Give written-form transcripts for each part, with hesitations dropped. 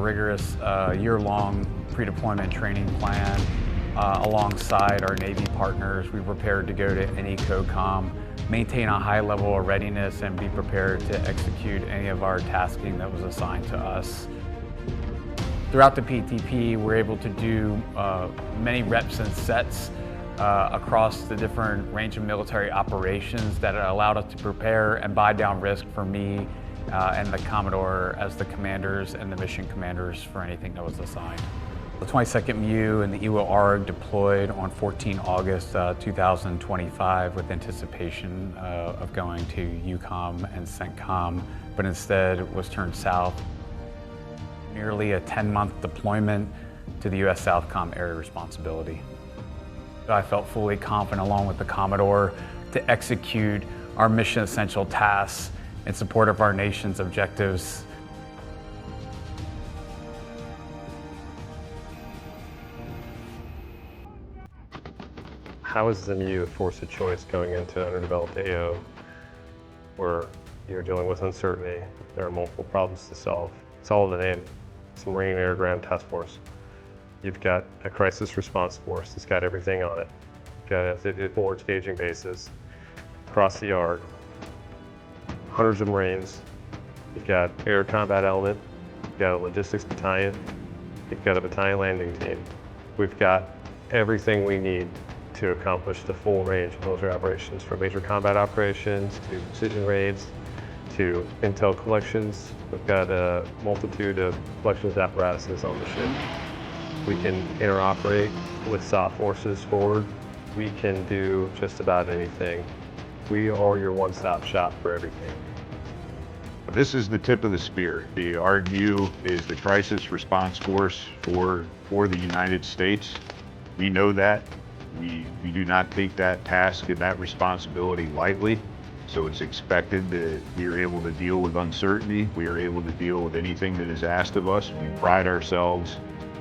rigorous year-long pre-deployment training plan. Alongside our Navy partners, we prepared to go to any EUCOM, maintain a high level of readiness, and be prepared to execute any of our tasking that was assigned to us. Throughout the PTP, we're able to do many reps and sets across the different range of military operations that allowed us to prepare and buy down risk for me and the Commodore as the commanders and the mission commanders for anything that was assigned. The 22nd MEU and the EWO-ARG deployed on 14 August 2025 with anticipation of going to EUCOM and CENTCOM, but instead was turned south. Nearly a 10-month deployment to the US SOUTHCOM area responsibility. I felt fully confident, along with the Commodore, to execute our mission essential tasks in support of our nation's objectives. How is the MEU a force of choice going into underdeveloped AO where you're dealing with uncertainty? There are multiple problems to solve. It's all in the name. It's a Marine Air Ground Task Force. You've got a crisis response force that's got everything on it. You've got a forward staging bases across the yard, hundreds of Marines. You've got air combat element. You've got a logistics battalion. You've got a battalion landing team. We've got everything we need to accomplish the full range of military operations, from major combat operations to precision raids to intel collections. We've got a multitude of collections apparatuses on the ship. We can interoperate with SOF forces forward. We can do just about anything. We are your one-stop shop for everything. This is the tip of the spear. The RMU is the crisis response force for the United States. We know that. We do not take that task and that responsibility lightly. So it's expected that we are able to deal with uncertainty. We are able to deal with anything that is asked of us. We pride ourselves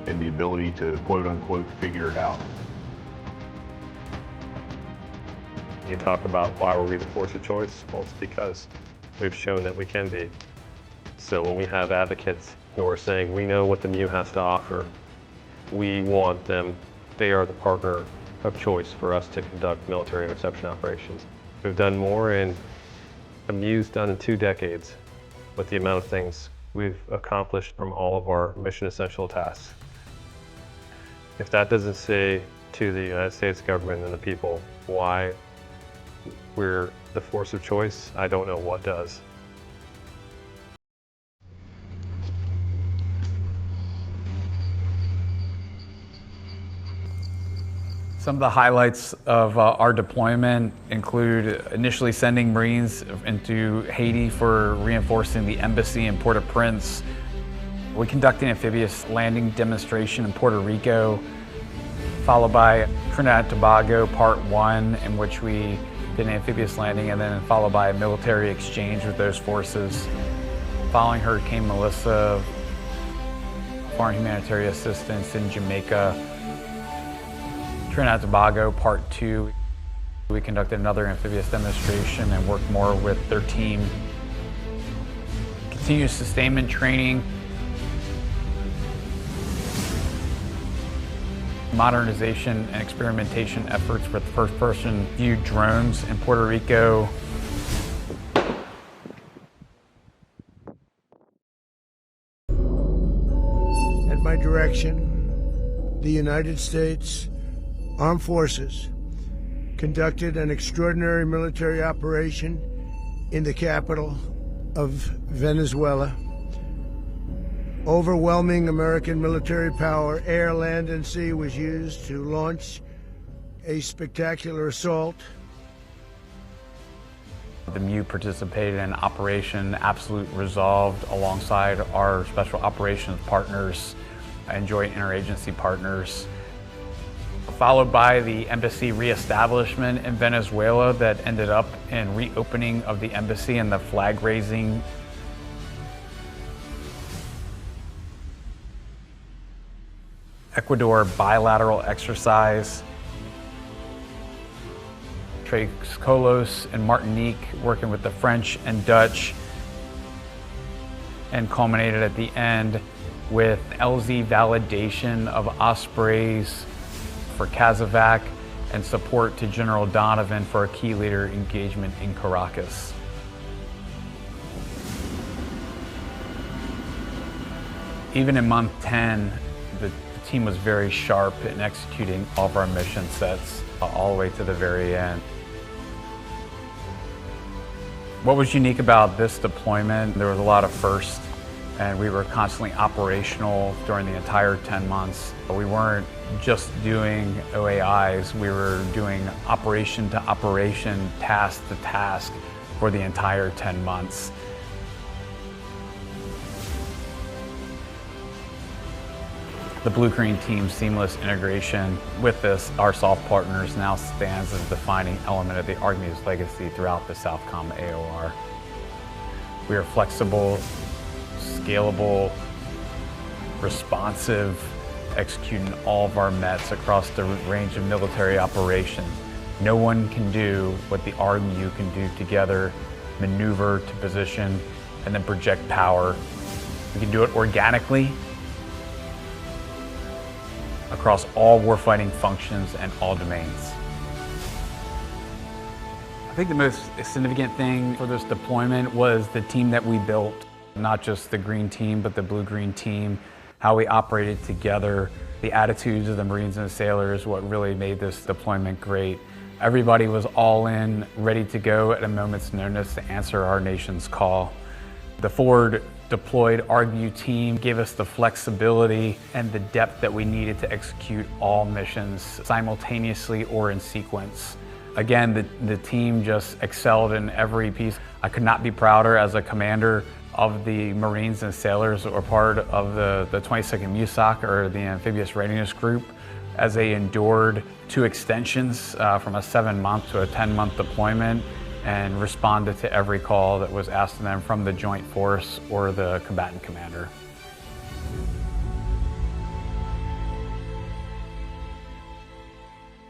in the ability to quote unquote figure it out. You talk about why were we the force of choice? Well, it's because we've shown that we can be. So when we have advocates who are saying we know what the MEU has to offer, we want them, they are the partner of choice for us to conduct military interception operations. We've done more in the MEU's done in 2 decades with the amount of things we've accomplished from all of our mission essential tasks. If that doesn't say to the United States government and the people why we're the force of choice, I don't know what does. Some of the highlights of our deployment include initially sending Marines into Haiti for reinforcing the embassy in Port-au-Prince. We conducted an amphibious landing demonstration in Puerto Rico, followed by Trinidad and Tobago Part 1, in which we did an amphibious landing, and then followed by a military exchange with those forces. Following Hurricane Melissa, foreign humanitarian assistance in Jamaica. Trinidad and Tobago Part 2, we conducted another amphibious demonstration and worked more with their team. Continuous sustainment training. Modernization and experimentation efforts with first-person view drones in Puerto Rico. At my direction, the United States Armed Forces conducted an extraordinary military operation in the capital of Venezuela. Overwhelming American military power, air, land, and sea, was used to launch a spectacular assault. The MEU participated in Operation Absolute Resolve alongside our special operations partners and joint interagency partners, followed by the embassy reestablishment in Venezuela that ended up in reopening of the embassy and the flag raising. Ecuador bilateral exercise. Tres Colos and Martinique working with the French and Dutch, and culminated at the end with LZ validation of ospreys for Casevac and support to General Donovan for a key leader engagement in Caracas. Even in month 10, the team was very sharp in executing all of our mission sets all the way to the very end. What was unique about this deployment, there was a lot of firsts, and we were constantly operational during the entire 10 months. We weren't just doing OAIs, we were doing operation to operation, task to task for the entire 10 months. The Blue-Green team's seamless integration with this, our SOF partners, now stands as a defining element of the Army's legacy throughout the SOUTHCOM AOR. We are flexible, scalable, responsive, executing all of our METs across the range of military operations. No one can do what the RMU can do together, maneuver to position, and then project power. We can do it organically, across all warfighting functions and all domains. I think the most significant thing for this deployment was the team that we built, not just the green team, but the blue-green team, how we operated together, the attitudes of the Marines and the sailors, what really made this deployment great. Everybody was all in, ready to go at a moment's notice to answer our nation's call. The forward deployed RMU team gave us the flexibility and the depth that we needed to execute all missions simultaneously or in sequence. Again, the team just excelled in every piece. I could not be prouder as a commander of the Marines and sailors who are part of the 22nd MEU or the Amphibious Readiness Group, as they endured 2 extensions from a 7-month to a 10-month deployment and responded to every call that was asked of them from the Joint Force or the combatant commander.